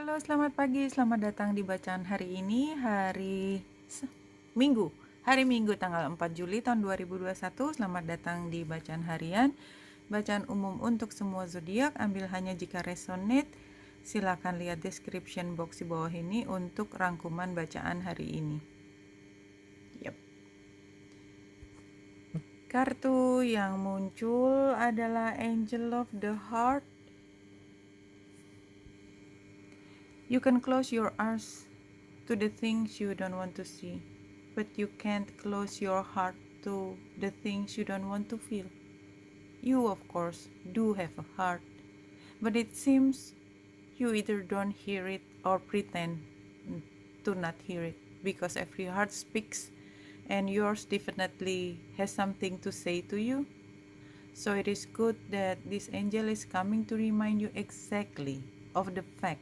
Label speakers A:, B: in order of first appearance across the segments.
A: Halo, selamat pagi. Selamat datang di bacaan hari ini, Minggu. Hari Minggu tanggal 4 Juli tahun 2021. Selamat datang di bacaan harian. Bacaan umum untuk semua zodiak, ambil hanya jika resonate. Silakan lihat description box di bawah ini untuk rangkuman bacaan hari ini. Yep. Kartu yang muncul adalah Angel of the Heart. You can close your eyes to the things you don't want to see, but you can't close your heart to the things you don't want to feel. You, of course, do have a heart, but it seems you either don't hear it or pretend to not hear it, because every heart speaks, and yours definitely has something to say to you. So it is good that this angel is coming to remind you exactly of the fact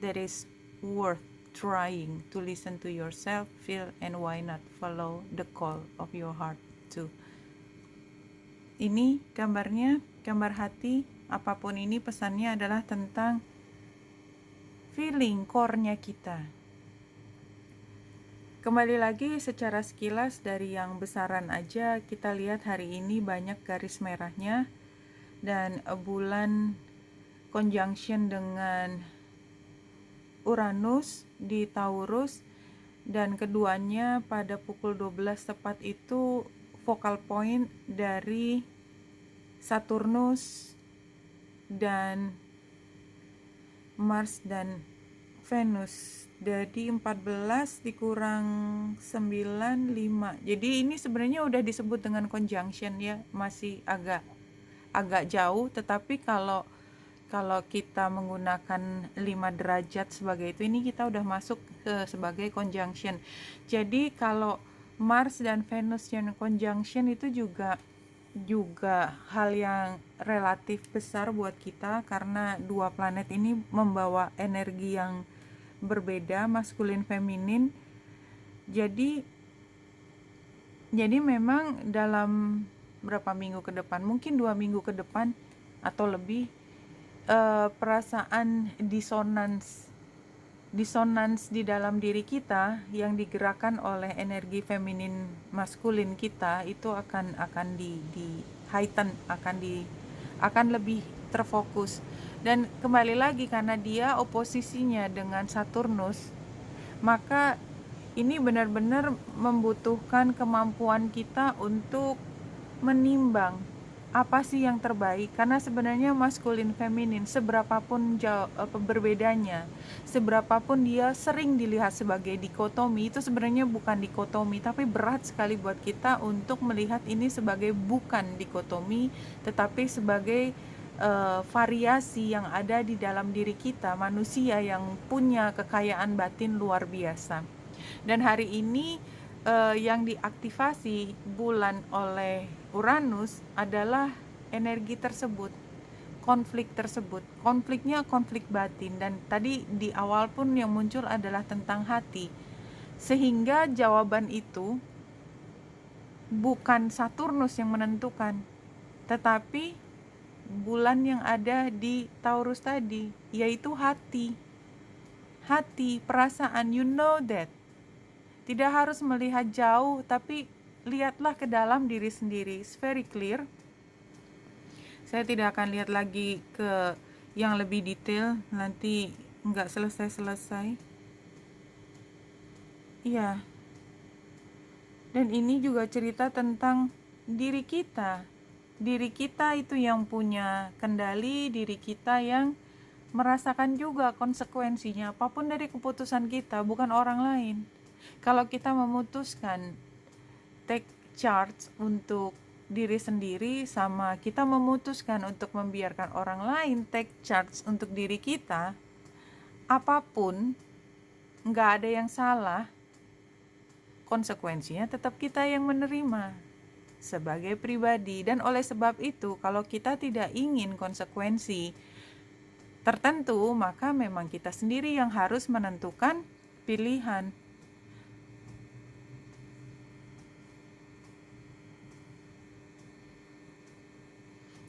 A: that is worth trying to listen to yourself, feel, and why not follow the call of your heart too. Ini gambarnya, gambar hati. Apapun ini pesannya adalah tentang feeling core-nya kita. Kembali lagi secara sekilas dari yang besaran aja, kita lihat hari ini banyak garis merahnya dan bulan conjunction dengan Uranus di Taurus, dan keduanya pada pukul 12 tepat itu focal point dari Saturnus dan Mars dan Venus. Jadi 14 dikurang 9, 5. Jadi ini sebenarnya udah disebut dengan conjunction ya, masih agak jauh, tetapi kalau kita menggunakan 5 derajat sebagai itu, ini kita udah masuk ke sebagai conjunction. Jadi kalau Mars dan Venus yang conjunction itu juga hal yang relatif besar buat kita, karena dua planet ini membawa energi yang berbeda, maskulin feminin. Jadi memang dalam berapa minggu ke depan, mungkin 2 minggu ke depan atau lebih, perasaan disonans di dalam diri kita yang digerakkan oleh energi feminin maskulin kita itu akan di heighten, akan lebih terfokus. Dan kembali lagi, karena dia oposisinya dengan Saturnus, maka ini benar-benar membutuhkan kemampuan kita untuk menimbang apa sih yang terbaik, karena sebenarnya maskulin feminin seberapapun berbedanya, seberapapun dia sering dilihat sebagai dikotomi, itu sebenarnya bukan dikotomi, tapi berat sekali buat kita untuk melihat ini sebagai bukan dikotomi, tetapi sebagai variasi yang ada di dalam diri kita, manusia yang punya kekayaan batin luar biasa. Dan hari ini yang diaktifasi bulan oleh Uranus adalah energi tersebut, konflik tersebut. Konfliknya konflik batin, dan tadi di awal pun yang muncul adalah tentang hati. Sehingga jawaban itu bukan Saturnus yang menentukan, tetapi bulan yang ada di Taurus tadi, yaitu hati. Hati, perasaan, you know that. Tidak harus melihat jauh, tapi lihatlah ke dalam diri sendiri. It's very clear. Saya tidak akan lihat lagi ke yang lebih detail, nanti nggak selesai-selesai. Iya. Dan ini juga cerita tentang diri kita. Diri kita itu yang punya kendali, diri kita yang merasakan juga konsekuensinya apapun dari keputusan kita, bukan orang lain. Kalau kita memutuskan take charge untuk diri sendiri, sama kita memutuskan untuk membiarkan orang lain take charge untuk diri kita, apapun, nggak ada yang salah, konsekuensinya tetap kita yang menerima sebagai pribadi. Dan oleh sebab itu, kalau kita tidak ingin konsekuensi tertentu, maka memang kita sendiri yang harus menentukan pilihan.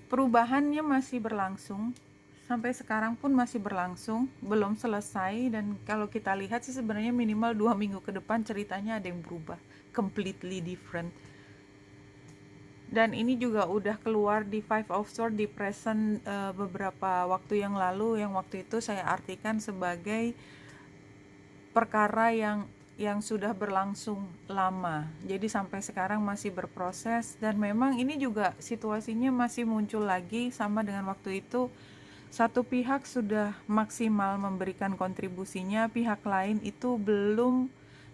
A: Perubahannya masih berlangsung, sampai sekarang pun masih berlangsung, belum selesai. Dan kalau kita lihat sih sebenarnya minimal 2 minggu ke depan ceritanya ada yang berubah, completely different. Dan ini juga udah keluar di Five of Swords di present beberapa waktu yang lalu, yang waktu itu saya artikan sebagai perkara yang sudah berlangsung lama. Jadi sampai sekarang masih berproses, dan memang ini juga situasinya masih muncul lagi sama dengan waktu itu. Satu pihak sudah maksimal memberikan kontribusinya, pihak lain itu belum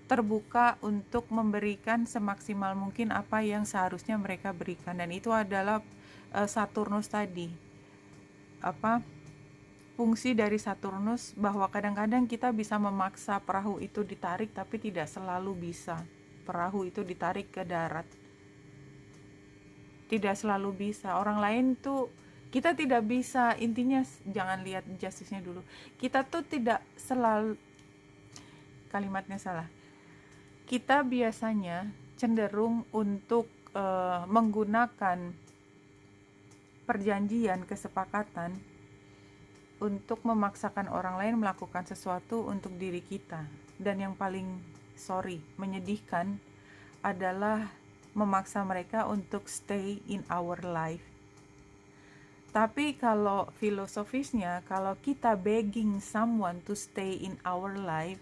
A: terbuka untuk memberikan semaksimal mungkin apa yang seharusnya mereka berikan. Dan itu adalah Saturnus tadi. Fungsi dari Saturnus bahwa kadang-kadang kita bisa memaksa perahu itu ditarik, tapi tidak selalu bisa. Perahu itu ditarik ke darat. Tidak selalu bisa. Orang lain tuh kita tidak bisa, intinya jangan lihat justice-nya dulu. Kita tuh tidak selalu, kalimatnya salah. Kita biasanya cenderung untuk menggunakan perjanjian, kesepakatan untuk memaksakan orang lain melakukan sesuatu untuk diri kita. Dan yang paling menyedihkan adalah memaksa mereka untuk stay in our life. Tapi kalau filosofisnya, kalau kita begging someone to stay in our life,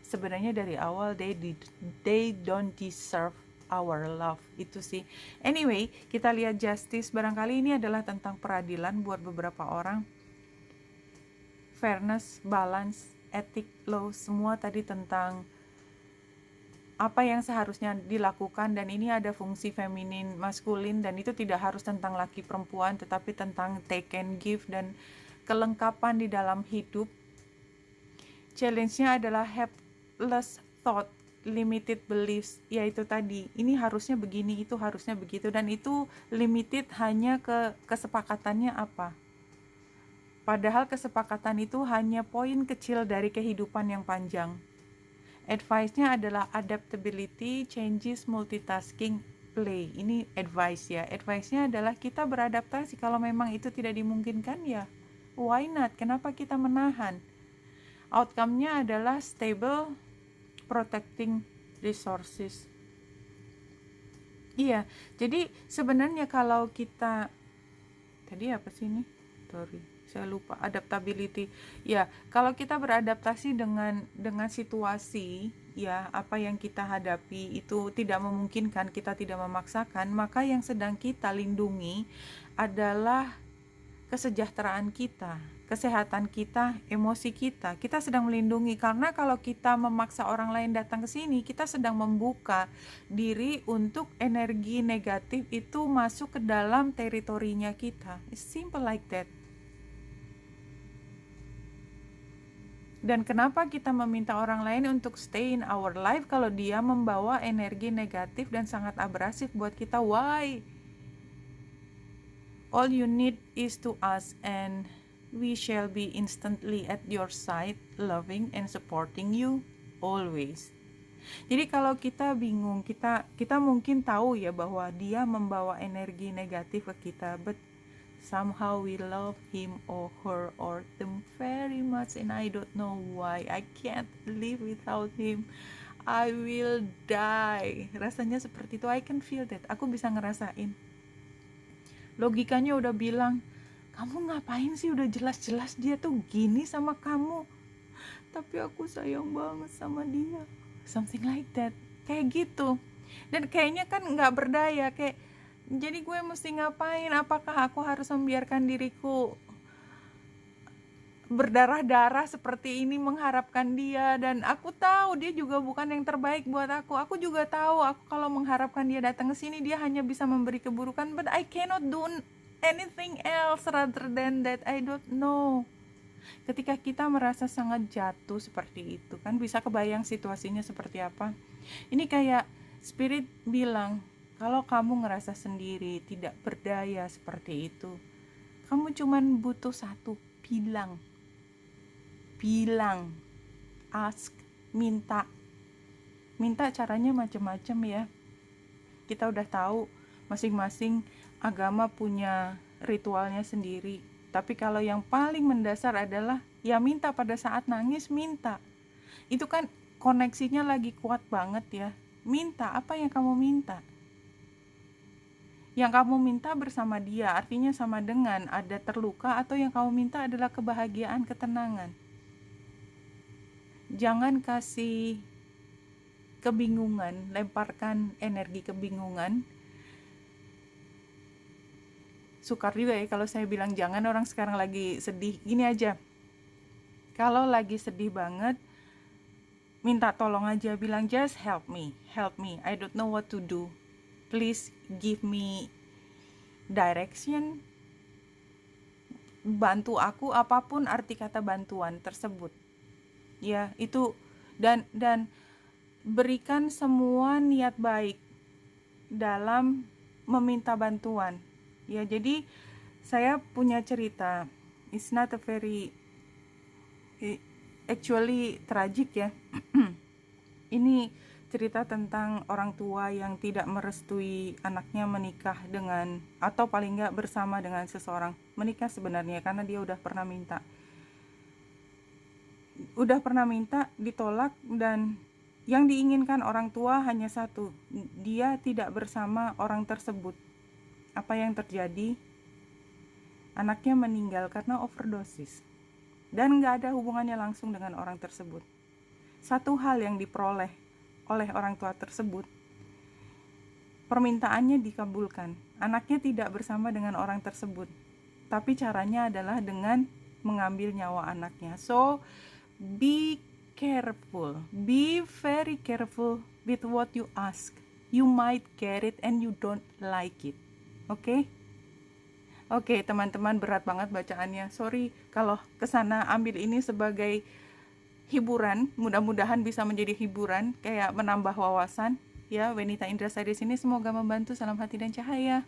A: sebenarnya dari awal they don't deserve our love. Itu sih. Anyway, kita lihat justice. Barangkali ini adalah tentang peradilan buat beberapa orang. Fairness, balance, etik, law, semua tadi tentang apa yang seharusnya dilakukan. Dan ini ada fungsi feminin, maskulin, dan itu tidak harus tentang laki perempuan, tetapi tentang take and give dan kelengkapan di dalam hidup. Challenge-nya adalah helpless thought, limited beliefs, yaitu tadi, ini harusnya begini, itu harusnya begitu, dan itu limited hanya ke kesepakatannya apa. Padahal kesepakatan itu hanya poin kecil dari kehidupan yang panjang. Advice-nya adalah adaptability, changes, multitasking, play. Ini advice ya. Advice-nya adalah kita beradaptasi. Kalau memang itu tidak dimungkinkan ya, why not? Kenapa kita menahan? Outcome-nya adalah stable, protecting resources. Iya, jadi sebenarnya kalau kita, tadi apa sih ini? Sorry, saya lupa. Adaptability. Ya, kalau kita beradaptasi dengan situasi, ya, apa yang kita hadapi itu tidak memungkinkan, kita tidak memaksakan, maka yang sedang kita lindungi adalah kesejahteraan kita, kesehatan kita, emosi kita. Kita sedang melindungi, karena kalau kita memaksa orang lain datang ke sini, kita sedang membuka diri untuk energi negatif itu masuk ke dalam teritorinya kita. It's simple like that. Dan kenapa kita meminta orang lain untuk stay in our life kalau dia membawa energi negatif dan sangat abrasif buat kita? Why? All you need is to ask, and we shall be instantly at your side, loving and supporting you always. Jadi kalau kita bingung, kita mungkin tahu ya bahwa dia membawa energi negatif ke kita, but somehow we love him or her or them very much, and I don't know why. I can't live without him. I will die. Rasanya seperti itu. I can feel that. Aku bisa ngerasain. Logikanya udah bilang, kamu ngapain sih, udah jelas-jelas dia tuh gini sama kamu, tapi aku sayang banget sama dia, something like that, kayak gitu. Dan kayaknya kan gak berdaya, kayak jadi gue mesti ngapain? Apakah aku harus membiarkan diriku berdarah-darah seperti ini mengharapkan dia? Dan aku tahu dia juga bukan yang terbaik buat aku. Aku juga tahu aku kalau mengharapkan dia datang ke sini, dia hanya bisa memberi keburukan. But I cannot do anything else rather than that. I don't know. Ketika kita merasa sangat jatuh seperti itu, kan bisa kebayang situasinya seperti apa. Ini kayak spirit bilang, kalau kamu ngerasa sendiri, tidak berdaya seperti itu, kamu cuman butuh satu, bilang, ask, minta caranya macam-macam ya. Kita udah tahu masing-masing agama punya ritualnya sendiri. Tapi kalau yang paling mendasar adalah ya minta pada saat nangis, minta. Itu kan koneksinya lagi kuat banget ya. Minta apa yang kamu minta. Yang kamu minta bersama dia, artinya sama dengan ada terluka, atau yang kamu minta adalah kebahagiaan, ketenangan. Jangan kasih kebingungan, lemparkan energi kebingungan. Sukar juga ya kalau saya bilang jangan, orang sekarang lagi sedih. Gini aja, kalau lagi sedih banget, minta tolong aja, bilang just help me, I don't know what to do, please give me direction, bantu aku, apapun arti kata bantuan tersebut. Ya, itu dan berikan semua niat baik dalam meminta bantuan. Ya, jadi saya punya cerita. It's not a very actually tragic ya. Ini cerita tentang orang tua yang tidak merestui anaknya menikah dengan, atau paling enggak bersama dengan seseorang. Menikah sebenarnya karena dia udah pernah minta, ditolak, dan yang diinginkan orang tua hanya satu, dia tidak bersama orang tersebut. Apa yang terjadi? Anaknya meninggal karena overdosis, dan gak ada hubungannya langsung dengan orang tersebut. Satu hal yang diperoleh oleh orang tua tersebut, permintaannya dikabulkan. Anaknya tidak bersama dengan orang tersebut, tapi caranya adalah dengan mengambil nyawa anaknya. So, be careful, be very careful with what you ask. You might get it and you don't like it. Oke, teman-teman, berat banget bacaannya. Sorry kalau kesana ambil ini sebagai hiburan. Mudah-mudahan bisa menjadi hiburan, kayak menambah wawasan. Ya, Wenita Indrasari di sini, semoga membantu. Salam hati dan cahaya.